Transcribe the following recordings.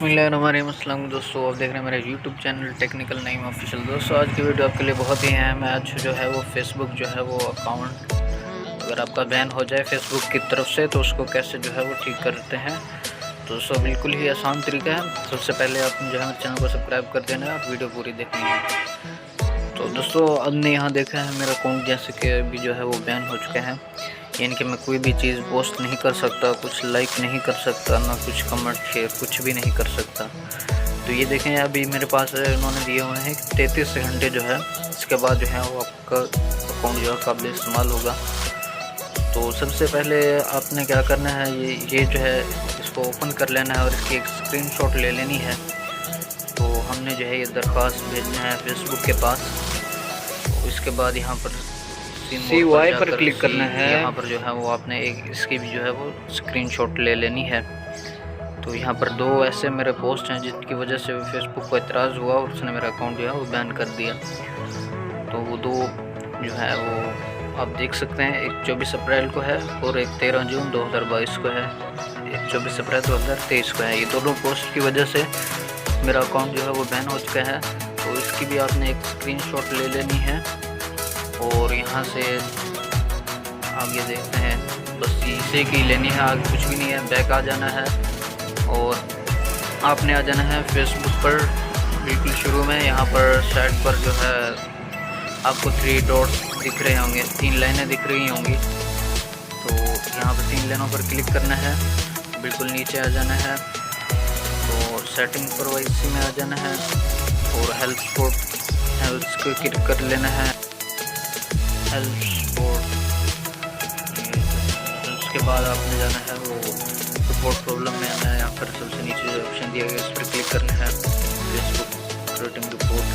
अस्सलाम दोस्तों, आप देख रहे हैं मेरा YouTube channel technical Naeem official. दोस्तों आज की वीडियो आपके लिए बहुत ही अहम है। आज जो है वो फेसबुक जो है वो अकाउंट अगर आपका बैन हो जाए फेसबुक की तरफ से तो उसको कैसे जो है वो ठीक करते हैं। तो दोस्तों बिल्कुल ही आसान तरीका है। सबसे पहले आप जो है मेरे चैनल को सब्सक्राइब कर देना है और वीडियो पूरी देखनी है। तो दोस्तों हमने यहाँ देखा है मेरा अकाउंट जैसे कि अभी जो है वो बैन हो चुका है, यानी कि मैं कोई भी चीज़ पोस्ट नहीं कर सकता, कुछ लाइक नहीं कर सकता, ना कुछ कमेंट शेयर कुछ भी नहीं कर सकता। तो ये देखें अभी मेरे पास उन्होंने दिए हुए हैं 33 घंटे जो है, इसके बाद जो है वो आपका अकाउंट जो है काबिल इस्तेमाल होगा। तो सबसे पहले आपने क्या करना है, ये जो है इसको ओपन कर लेना है और इसकी एक स्क्रीनशॉट ले लेनी है। तो हमने जो है ये दरख्वास्त भेजना है फेसबुक के पास। तो इसके बाद यहाँ पर CY पर क्लिक करना है। यहाँ पर जो है वो आपने एक इसकी भी जो है वो स्क्रीनशॉट ले लेनी है। तो यहाँ पर दो ऐसे मेरे पोस्ट हैं जिनकी वजह से फेसबुक को एतराज़ हुआ और उसने मेरा अकाउंट जो है वो बैन कर दिया। तो वो दो जो है वो आप देख सकते हैं, एक 24 अप्रैल को है और एक 13 जून 2022 को है, एक 24 अप्रैल 2023 को है। ये दोनों पोस्ट की वजह से मेरा अकाउंट जो है वो बैन हो चुका है। तो इसकी भी आपने एक स्क्रीनशॉट ले लेनी है और यहाँ से आगे देखते हैं, बस इसे की लेनी है, आगे कुछ भी नहीं है। बैक आ जाना है और आपने आ जाना है फेसबुक पर बिल्कुल शुरू में। यहाँ पर साइड पर जो है आपको 3 डॉट्स दिख रहे होंगे, 3 लाइनें दिख रही होंगी। तो यहाँ पर 3 लाइनों पर क्लिक करना है, बिल्कुल नीचे आ जाना है और सेटिंग पर इसी में आ जाना है और हेल्प सपोर्ट है उसको क्लिक कर लेना है। हेल्प सपोर्ट, उसके बाद आपने जाना है वो सपोर्ट प्रॉब्लम में आना है। यहाँ पर सबसे नीचे जो ऑप्शन दिया गया इस पर क्लिक करना है, फेसबुक रेटिंग रिपोर्ट।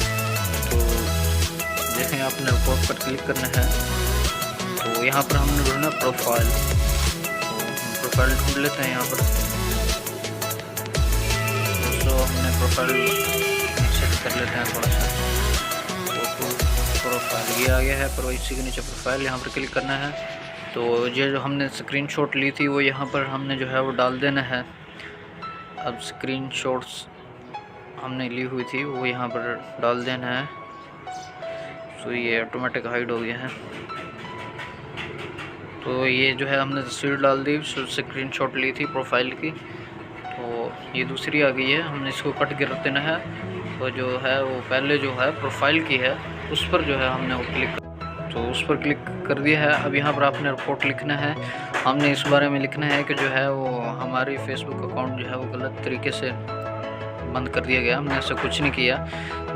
तो देखें आपने रिपोर्ट पर क्लिक करना है। तो यहाँ पर हमने ढूंढना प्रोफाइल, तो हम प्रोफाइल ढूंढ लेते हैं। यहाँ पर दोस्तों हमने प्रोफाइल सेट कर लेते हैं थोड़ा सा। प्रोफाइल ये आ गया है, पर इसी के नीचे प्रोफाइल यहाँ पर क्लिक करना है। तो ये जो हमने स्क्रीनशॉट ली थी वो यहाँ पर हमने जो है वो डाल देना है। अब स्क्रीनशॉट्स हमने ली हुई थी वो यहाँ पर डाल देना है। तो ये ऑटोमेटिक हाइड हो गया है। तो ये जो है हमने तस्वीर डाल दी, स्क्रीनशॉट ली थी प्रोफाइल की। तो ये दूसरी आ गई है, हमने इसको कट के रख देना है। तो जो है वो पहले जो है प्रोफाइल की है उस पर जो है हमने वो क्लिक, तो उस पर क्लिक कर दिया है। अब यहाँ पर आपने रिपोर्ट लिखना है। हमने इस बारे में लिखना है कि जो है वो हमारी फेसबुक अकाउंट जो है वो गलत तरीके से बंद कर दिया गया, हमने ऐसा कुछ नहीं किया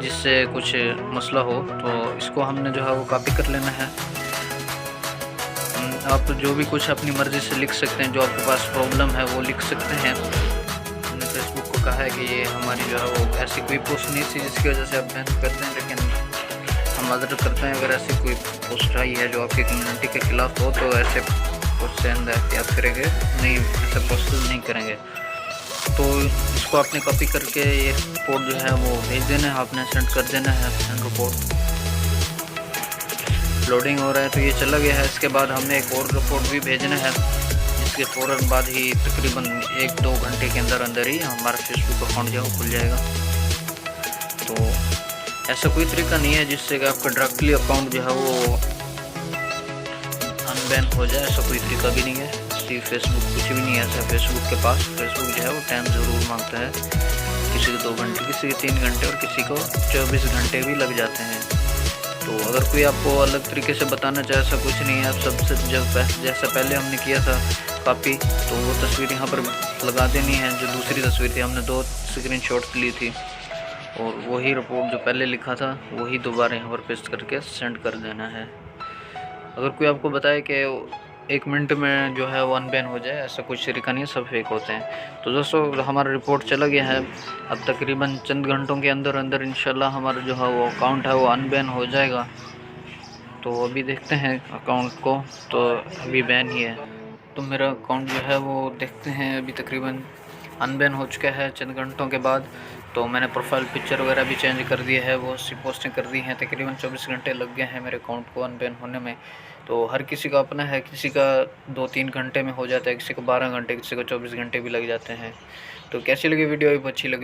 जिससे कुछ मसला हो। तो इसको हमने जो है वो कॉपी कर लेना है। आप जो भी कुछ अपनी मर्ज़ी से लिख सकते हैं, जो आपके पास प्रॉब्लम है वो लिख सकते हैं। हमने फेसबुक को कहा है कि ये हमारी जो है वो ऐसी कोई पोस्ट नहीं थी जिसकी वजह से आप बैन करते हैं, लेकिन हम मदद करते हैं अगर ऐसी कोई पोस्ट आई है जो आपकी कम्युनिटी के ख़िलाफ़ हो तो ऐसे पोस्ट से अंदर एहतियात करेंगे, नहीं ऐसे पोस्ट नहीं करेंगे। तो इसको आपने कॉपी करके ये रिपोर्ट जो है वो भेज देना है, आपने सेंड कर देना है। सेंड रिपोर्ट लोडिंग हो रहा है तो ये चला गया है। इसके बाद हमने एक और रिपोर्ट भी भेजना है, जिसके फ़ौरन बाद ही तकरीबन 1-2 घंटे के अंदर अंदर ही हमारा फेसबुक अकाउंट जो है खुल जाएगा। तो ऐसा कोई तरीका नहीं है जिससे कि आपका डायरेक्टली अकाउंट जो है वो अनबैन हो जाए, ऐसा कोई तरीका भी नहीं है। फेसबुक कुछ भी नहीं है ऐसा फेसबुक के पास। फेसबुक जो है वो टाइम ज़रूर मांगता है, किसी को 2 घंटे, किसी को 3 घंटे और किसी को 24 घंटे भी लग जाते हैं। तो अगर कोई आपको अलग तरीके से बताना चाहे, ऐसा कुछ नहीं है। आप सबसे जैसा पहले हमने किया था कॉपी, तो वो तस्वीर यहाँ पर लगा देनी है। जो दूसरी तस्वीर थी हमने 2 स्क्रीनशॉट ली थी और वही रिपोर्ट जो पहले लिखा था वही दोबारा यहाँ पर पेस्ट करके सेंड कर देना है। अगर कोई आपको बताए कि 1 मिनट में जो है वो अनबैन हो जाए, ऐसा कुछ तरीका नहीं है, सब फेक होते हैं। तो दोस्तों हमारा रिपोर्ट चला गया है। अब तकरीबन चंद घंटों के अंदर अंदर इंशाल्लाह हमारा जो है वो अकाउंट है वो अनबैन हो जाएगा। तो अभी देखते हैं अकाउंट को, तो अभी बैन ही है। तो मेरा अकाउंट जो है वो देखते हैं अभी तकरीबन अनबैन हो चुका है चंद घंटों के बाद। तो मैंने प्रोफाइल पिक्चर वगैरह भी चेंज कर दिया है, वो सी पोस्टें कर दी हैं। तकरीबन 24 घंटे लग गए हैं मेरे अकाउंट को अनबैन होने में। तो हर किसी का अपना है, किसी का 2-3 घंटे में हो जाता है, किसी को 12 घंटे, किसी को 24 घंटे भी लग जाते हैं। तो कैसी लगी वीडियो, अच्छी लगी